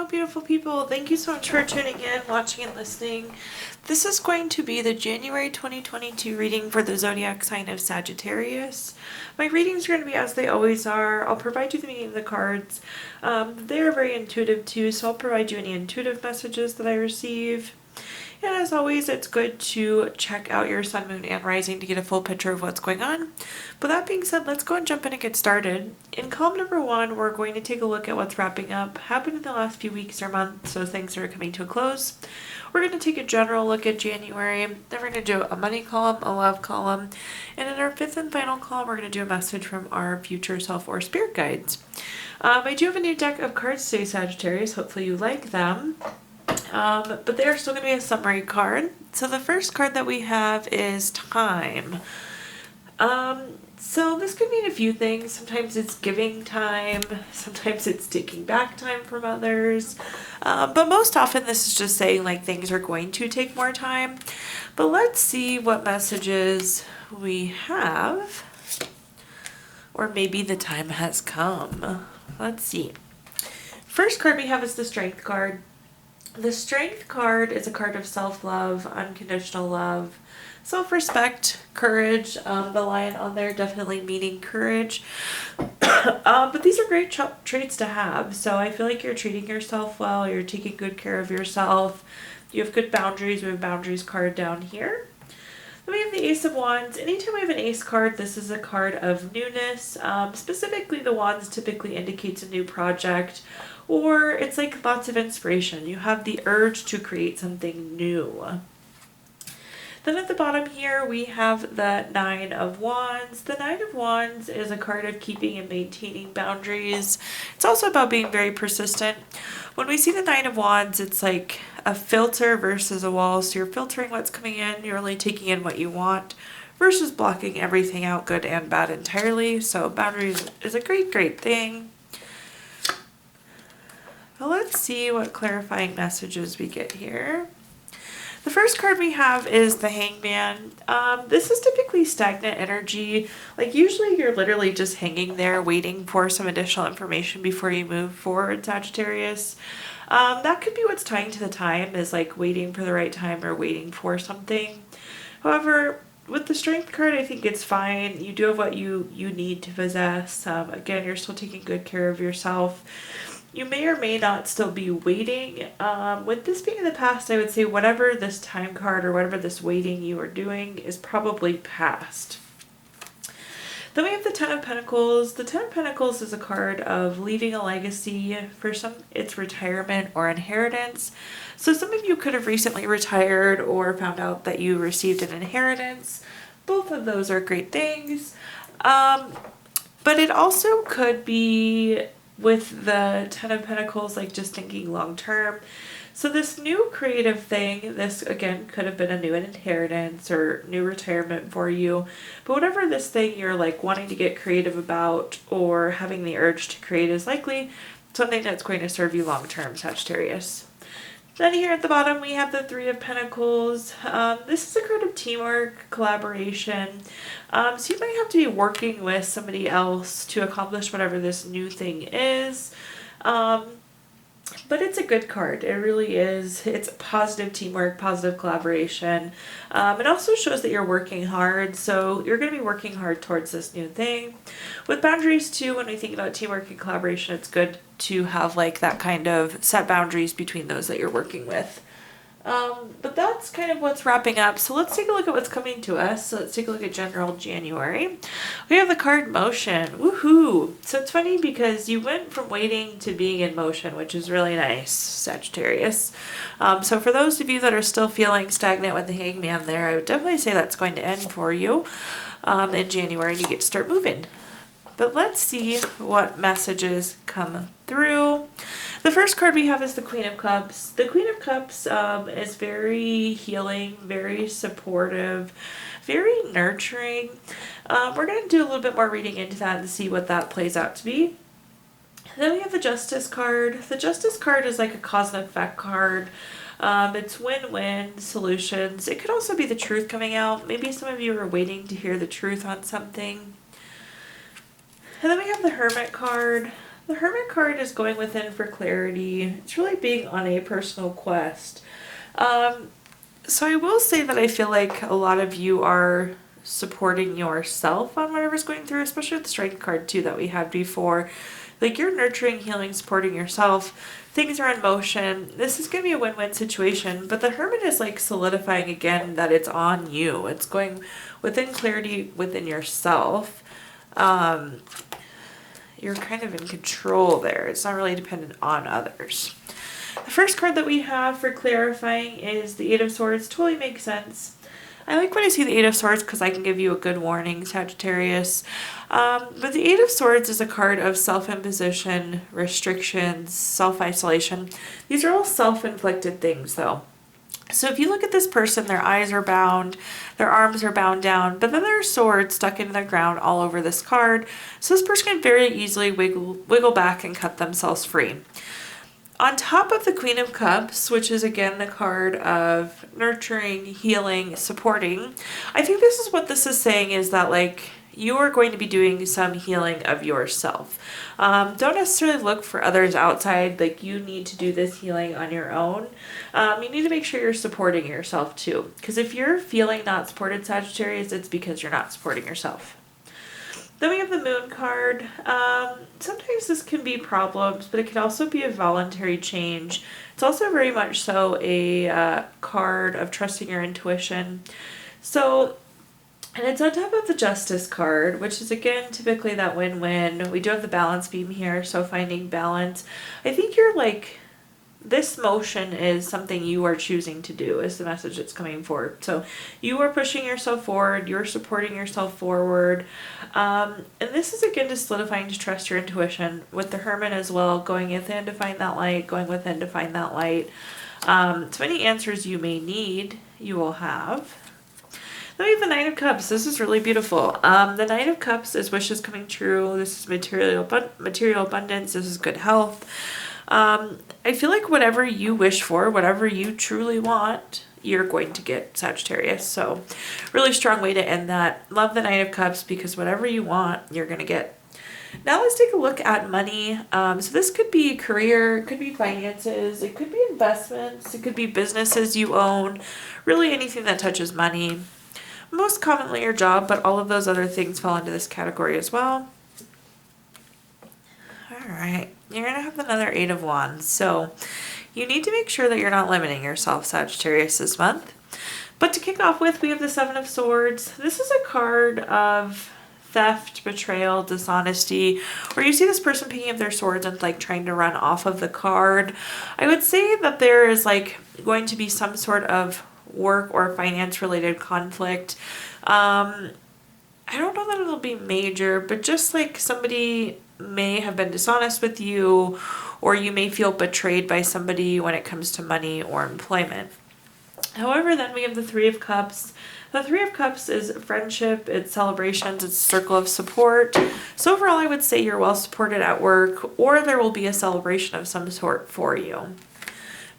beautiful people. Thank you so much for tuning in, watching, and listening. This is going to be the January 2022 reading for the zodiac sign of Sagittarius. My readings are going to be as they always are. I'll provide you the meaning of the cards. They are very intuitive too, so I'll provide you any intuitive messages that I receive. And as always, it's good to check out your sun, moon, and rising to get a full picture of what's going on. But that being said, let's go and jump in and get started. In column number 1, we're going to take a look at what's wrapping up, happened in the last few weeks or months, so things are coming to a close. We're going to take a general look at January, then we're going to do a money column, a love column, and in our 5th and final column, we're going to do a message from our future self or spirit guides. I do have a new deck of cards today, Sagittarius. Hopefully you like them. But they are still going to be a summary card. So the first card that we have is time. So this could mean a few things. Sometimes it's giving time. Sometimes it's taking back time from others. But most often this is just saying like things are going to take more time. But let's see what messages we have. Or maybe the time has come. Let's see. First card we have is the Strength card. The Strength card is a card of self-love, unconditional love, self-respect, courage. The lion on there definitely meaning courage. But these are great traits to have. So I feel like you're treating yourself well. You're taking good care of yourself. You have good boundaries. We have boundaries card down here. Then we have the Ace of Wands. Anytime we have an Ace card, this is a card of newness. Specifically, the Wands typically indicates a new project, or it's like lots of inspiration. You have the urge to create something new. Then at the bottom here, we have the Nine of Wands. The Nine of Wands is a card of keeping and maintaining boundaries. It's also about being very persistent. When we see the Nine of Wands, it's like a filter versus a wall. So you're filtering what's coming in. You're only taking in what you want versus blocking everything out, good and bad entirely. So boundaries is a great, great thing. Well, let's see what clarifying messages we get here. The first card we have is the Hangman. This is typically stagnant energy. Like usually you're literally just hanging there waiting for some additional information before you move forward, Sagittarius. That could be what's tying to the time, is like waiting for the right time or waiting for something. However, with the Strength card, I think it's fine. You do have what you need to possess. Again, you're still taking good care of yourself. You may or may not still be waiting. With this being in the past, I would say whatever this time card or whatever this waiting you are doing is probably past. Then we have the Ten of Pentacles. The Ten of Pentacles is a card of leaving a legacy. For some, it's retirement or inheritance. So some of you could have recently retired or found out that you received an inheritance. Both of those are great things. But it also could be with the Ten of Pentacles, like just thinking long term. So this new creative thing, this again could have been a new inheritance or new retirement for you. But whatever this thing you're like wanting to get creative about or having the urge to create is likely something that's going to serve you long term, Sagittarius. Then here at the bottom we have the Three of Pentacles. This is a card of teamwork, collaboration. So you might have to be working with somebody else to accomplish whatever this new thing is. But it's a good card. It really is. It's positive teamwork, positive collaboration. It also shows that you're working hard. So you're going to be working hard towards this new thing. With boundaries too, when we think about teamwork and collaboration, it's good to have like that kind of set boundaries between those that you're working with. But that's kind of what's wrapping up. So let's take a look at what's coming to us. So let's take a look at general January. We have the card motion. Woohoo! So it's funny because you went from waiting to being in motion, which is really nice, Sagittarius. So for those of you that are still feeling stagnant with the Hangman there, I would definitely say that's going to end for you in January and you get to start moving. But let's see what messages come through. The first card we have is the Queen of Cups. The Queen of Cups is very healing, very supportive, very nurturing. We're going to do a little bit more reading into that and see what that plays out to be. Then we have the Justice card. The Justice card is like a cause and effect card. It's win-win solutions. It could also be the truth coming out. Maybe some of you are waiting to hear the truth on something. And then we have the Hermit card. The Hermit card is going within for clarity. It's really being on a personal quest. So I will say that I feel like a lot of you are supporting yourself on whatever's going through, especially with the Strength card too that we had before. Like you're nurturing, healing, supporting yourself. Things are in motion. This is going to be a win-win situation, but the Hermit is like solidifying again that it's on you. It's going within clarity within yourself. You're kind of in control there. It's not really dependent on others. The first card that we have for clarifying is the Eight of Swords. Totally makes sense. I like when I see the Eight of Swords because I can give you a good warning, Sagittarius. But the Eight of Swords is a card of self-imposition, restrictions, self-isolation. These are all self-inflicted things though. So if you look at this person, their eyes are bound, their arms are bound down, but then there's swords stuck into the ground all over this card. So this person can very easily wiggle back and cut themselves free. On top of the Queen of Cups, which is again the card of nurturing, healing, supporting, I think this is what this is saying is that like you are going to be doing some healing of yourself. Don't necessarily look for others outside. Like you need to do this healing on your own. You need to make sure you're supporting yourself too. Because if you're feeling not supported, Sagittarius, it's because you're not supporting yourself. Then we have the Moon card. Sometimes this can be problems, but it can also be a voluntary change. It's also very much so a card of trusting your intuition. So, and it's on top of the Justice card, which is again typically that win-win. We do have the balance beam here, so finding balance. I think you're like, this motion is something you are choosing to do is the message that's coming forward. So you are pushing yourself forward, you're supporting yourself forward. And this is again just solidifying to trust your intuition with the Hermit as well, going within to find that light, going within to find that light. So any answers you may need, you will have. Then we have the Knight of Cups. This is really beautiful. The Knight of Cups is wishes coming true. This is material abundance. This is good health. I feel like whatever you wish for, whatever you truly want, you're going to get, Sagittarius. So really strong way to end that. Love the Knight of Cups because whatever you want, you're going to get. Now let's take a look at money. So this could be career, it could be finances, it could be investments, it could be businesses you own, really anything that touches money. Most commonly your job, but all of those other things fall into this category as well. All right, you're going to have another Eight of Wands. So you need to make sure that you're not limiting yourself, Sagittarius, this month. But to kick off with, we have the Seven of Swords. This is a card of theft, betrayal, dishonesty, or you see this person picking up their swords and like trying to run off of the card. I would say that there is like going to be some sort of work or finance related conflict. I don't know that it'll be major, but just like somebody may have been dishonest with you, or you may feel betrayed by somebody when it comes to money or employment. However, then we have the Three of Cups. The Three of Cups is friendship, it's celebrations, it's a circle of support. So overall, I would say you're well supported at work, or there will be a celebration of some sort for you.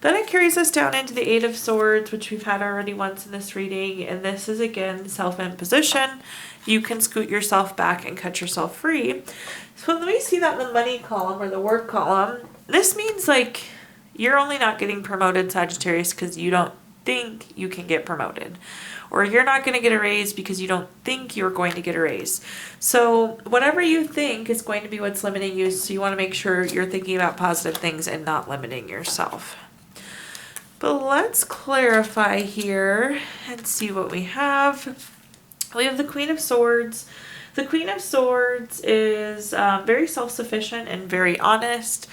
Then it carries us down into the Eight of Swords, which we've had already once in this reading, and this is again self-imposition. You can scoot yourself back and cut yourself free. So when we see that in the money column or the work column, this means like you're only not getting promoted, Sagittarius, because you don't think you can get promoted. Or you're not going to get a raise because you don't think you're going to get a raise. So whatever you think is going to be what's limiting you, so you want to make sure you're thinking about positive things and not limiting yourself. But let's clarify here and see what we have. We have the Queen of Swords. The Queen of Swords is very self-sufficient and very honest.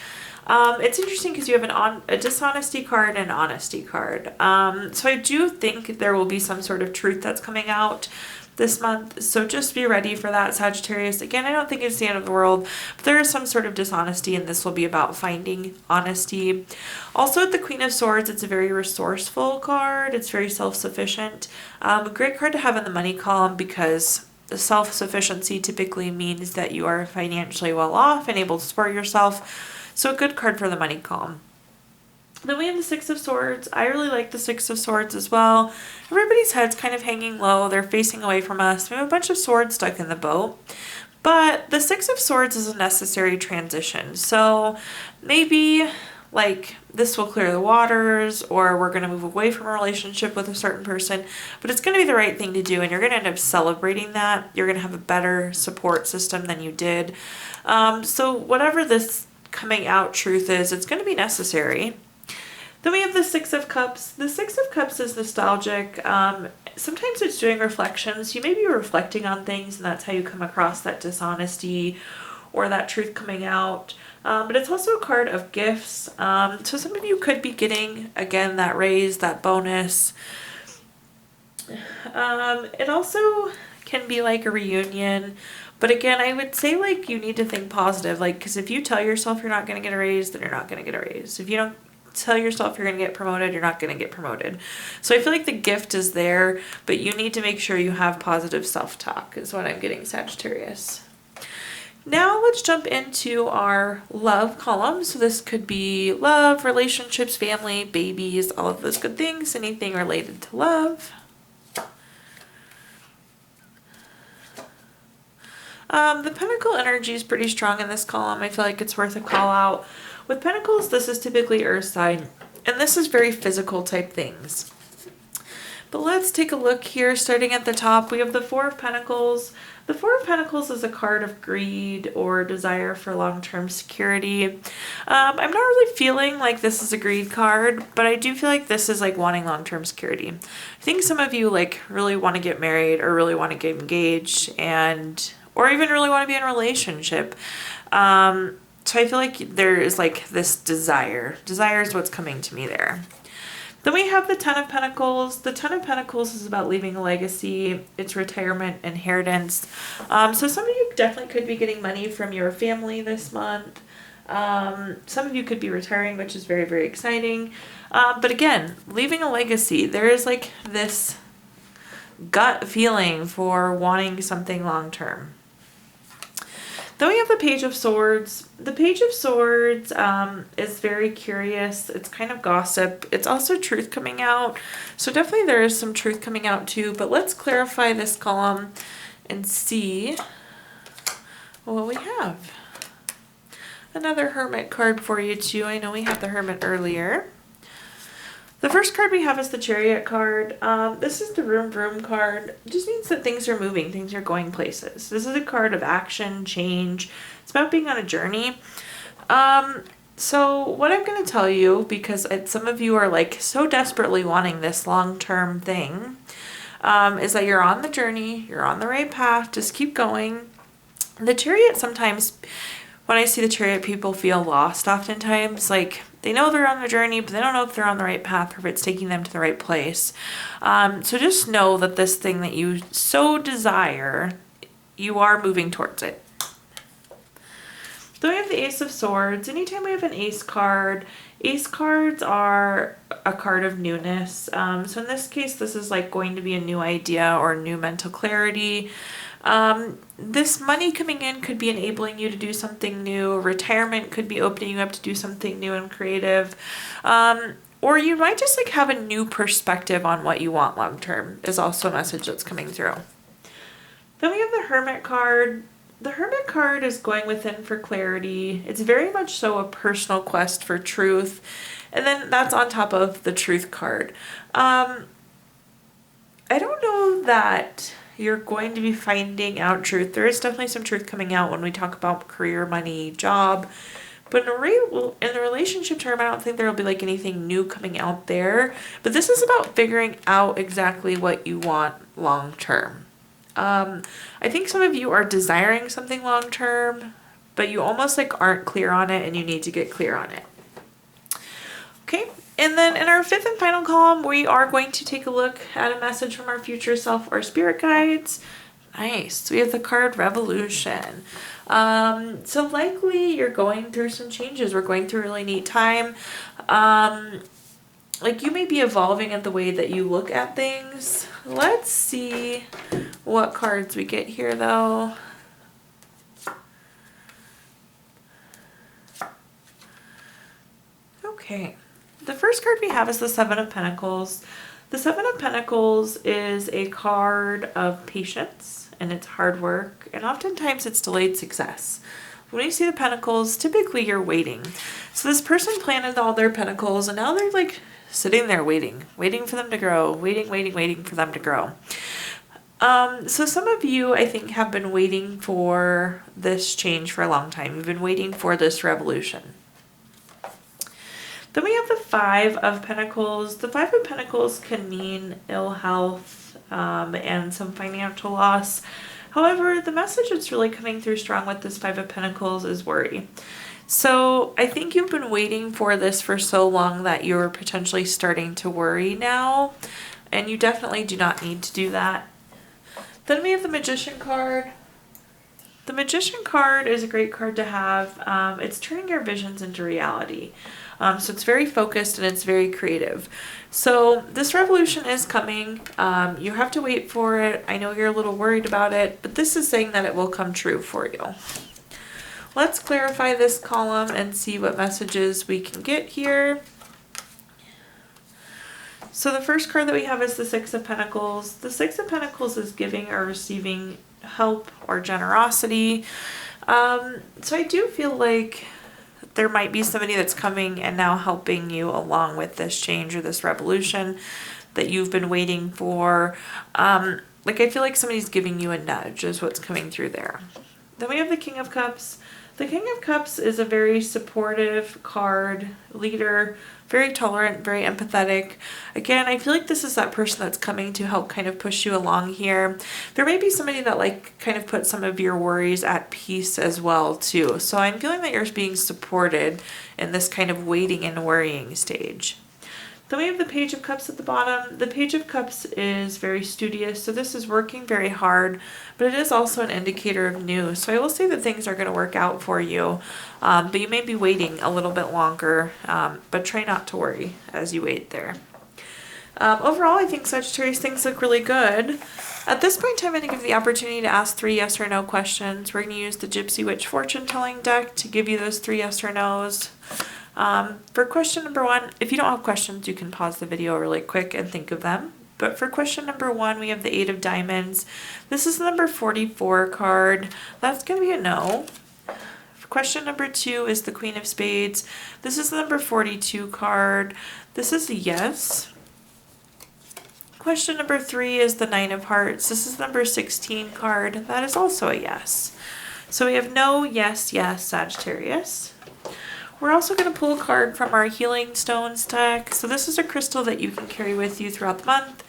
It's interesting because you have a dishonesty card and an honesty card. So I do think there will be some sort of truth that's coming out this month. So just be ready for that, Sagittarius. Again, I don't think it's the end of the world, but there is some sort of dishonesty, and this will be about finding honesty. Also, with the Queen of Swords, it's a very resourceful card. It's very self-sufficient. A great card to have in the money column because the self-sufficiency typically means that you are financially well off and able to support yourself. So a good card for the money column. Then we have the Six of Swords. I really like the Six of Swords as well. Everybody's head's kind of hanging low. They're facing away from us. We have a bunch of swords stuck in the boat. But the Six of Swords is a necessary transition. So maybe like this will clear the waters, or we're going to move away from a relationship with a certain person, but it's going to be the right thing to do, and you're going to end up celebrating that. You're going to have a better support system than you did. So whatever this coming out truth is, it's going to be necessary. Then we have the Six of Cups. The Six of Cups is nostalgic. Sometimes it's doing reflections. You may be reflecting on things, and that's how you come across that dishonesty or that truth coming out. But it's also a card of gifts. So some of you could be getting, again, that raise, that bonus. It also can be like a reunion. But again, I would say like you need to think positive. Like, because if you tell yourself you're not going to get a raise, then you're not going to get a raise. If you don't tell yourself you're going to get promoted, you're not going to get promoted. So I feel like the gift is there, but you need to make sure you have positive self-talk is what I'm getting, Sagittarius. Now let's jump into our love column. So this could be love, relationships, family, babies, all of those good things, anything related to love. The Pentacle energy is pretty strong in this column. I feel like it's worth a call out. With Pentacles, this is typically Earth sign, and this is very physical type things. But let's take a look here. Starting at the top, we have the Four of Pentacles. The Four of Pentacles is a card of greed or desire for long-term security. I'm not really feeling like this is a greed card, but I do feel like this is like wanting long-term security. I think some of you like really want to get married or really want to get engaged or even really want to be in a relationship. So I feel like there is like this desire. Desire is what's coming to me there. Then we have the Ten of Pentacles. The Ten of Pentacles is about leaving a legacy. It's retirement, inheritance. So some of you definitely could be getting money from your family this month. Some of you could be retiring, which is very, very exciting. But again, leaving a legacy. There is like this gut feeling for wanting something long term. Then we have the Page of Swords. The Page of Swords is very curious. It's kind of gossip. It's also truth coming out. So definitely there is some truth coming out too. But let's clarify this column and see what we have. Another Hermit card for you too. I know we had the Hermit earlier. The first card we have is the Chariot card. This is the Vroom Vroom card. It just means that things are moving, things are going places. This is a card of action, change. It's about being on a journey. So what I'm going to tell you, because some of you are like so desperately wanting this long-term thing, is that you're on the journey, you're on the right path, just keep going. The Chariot sometimes, when I see the Chariot, people feel lost oftentimes, like they know they're on the journey, but they don't know if they're on the right path or if it's taking them to the right place. So just know that this thing that you so desire, you are moving towards it. Then we have the Ace of Swords. Anytime we have an Ace card, Ace cards are a card of newness. So in this case, this is like going to be a new idea or new mental clarity. This money coming in could be enabling you to do something new. Retirement could be opening you up to do something new and creative. Or you might just like have a new perspective on what you want long term is also a message that's coming through. Then we have the Hermit card. The Hermit card is going within for clarity. It's very much so a personal quest for truth. And then that's on top of the Truth card. I don't know that you're going to be finding out truth. There is definitely some truth coming out when we talk about career, money, job. But in the relationship term, I don't think there will be like anything new coming out there. But this is about figuring out exactly what you want long term. I think some of you are desiring something long term, but you almost like aren't clear on it and you need to get clear on it. Okay. And then in our fifth and final column, we are going to take a look at a message from our future self, our spirit guides. Nice. We have the card Revolution. So likely you're going through some changes. We're going through a really neat time. Like you may be evolving at the way that you look at things. Let's see what cards we get here though. Okay. The first card we have is the Seven of Pentacles. The Seven of Pentacles is a card of patience and it's hard work, and oftentimes it's delayed success. When you see the Pentacles, typically you're waiting. So this person planted all their Pentacles and now they're like sitting there waiting for them to grow, waiting for them to grow. So some of you, I think, have been waiting for this change for a long time. You've been waiting for this revolution. Then we have the Five of Pentacles. The Five of Pentacles can mean ill health and some financial loss. However, the message that's really coming through strong with this Five of Pentacles is worry. So I think you've been waiting for this for so long that you're potentially starting to worry now, and you definitely do not need to do that. Then we have the Magician card. The Magician card is a great card to have. It's turning your visions into reality. So it's very focused and it's very creative. So this revolution is coming. You have to wait for it. I know you're a little worried about it, but this is saying that it will come true for you. Let's clarify this column and see what messages we can get here. So the first card that we have is the Six of Pentacles. The Six of Pentacles is giving or receiving help or generosity. So I do feel like there might be somebody that's coming and now helping you along with this change or this revolution that you've been waiting for. Like I feel like somebody's giving you a nudge is what's coming through there. Then we have the King of Cups. The King of Cups is a very supportive card, leader, very tolerant, very empathetic. Again, I feel like this is that person that's coming to help kind of push you along here. There may be somebody that like kind of puts some of your worries at peace as well too. So I'm feeling that you're being supported in this kind of waiting and worrying stage. Then we have the Page of Cups at the bottom. The Page of Cups is very studious, so this is working very hard, but it is also an indicator of new. So I will say that things are going to work out for you, but you may be waiting a little bit longer, but try not to worry as you wait there. Overall, I think Sagittarius, things look really good. At this point in time, I'm going to give you the opportunity to ask 3 yes or no questions. We're going to use the Gypsy Witch Fortune Telling deck to give you those 3 yes or no's. For question number 1, if you don't have questions, you can pause the video really quick and think of them. But for question number 1, we have the 8 of Diamonds. This is the number 44 card. That's going to be a no. For question number 2 is the Queen of Spades. This is the number 42 card. This is a yes. Question number 3 is the 9 of Hearts. This is the number 16 card. That is also a yes. So we have no, yes, yes, Sagittarius. We're also going to pull a card from our Healing Stones deck. So this is a crystal that you can carry with you throughout the month.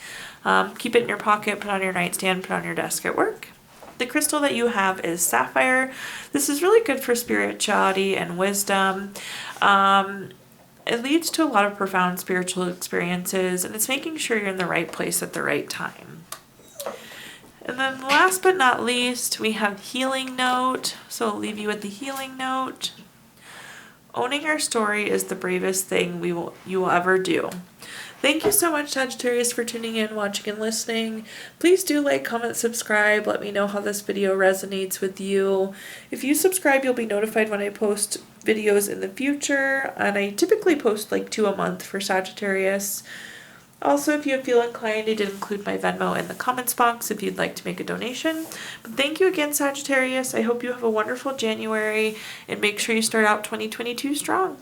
Keep it in your pocket, put it on your nightstand, put it on your desk at work. The crystal that you have is Sapphire. This is really good for spirituality and wisdom. It leads to a lot of profound spiritual experiences, and it's making sure you're in the right place at the right time. And then last but not least, we have Healing Note. So I'll leave you with the Healing Note. Owning our story is the bravest thing you will ever do. Thank you so much, Sagittarius, for tuning in, watching, and listening. Please do like, comment, subscribe. Let me know how this video resonates with you. If you subscribe, you'll be notified when I post videos in the future. And I typically post like 2 a month for Sagittarius. Also, if you feel inclined, I did include my Venmo in the comments box if you'd like to make a donation. But thank you again, Sagittarius. I hope you have a wonderful January and make sure you start out 2022 strong.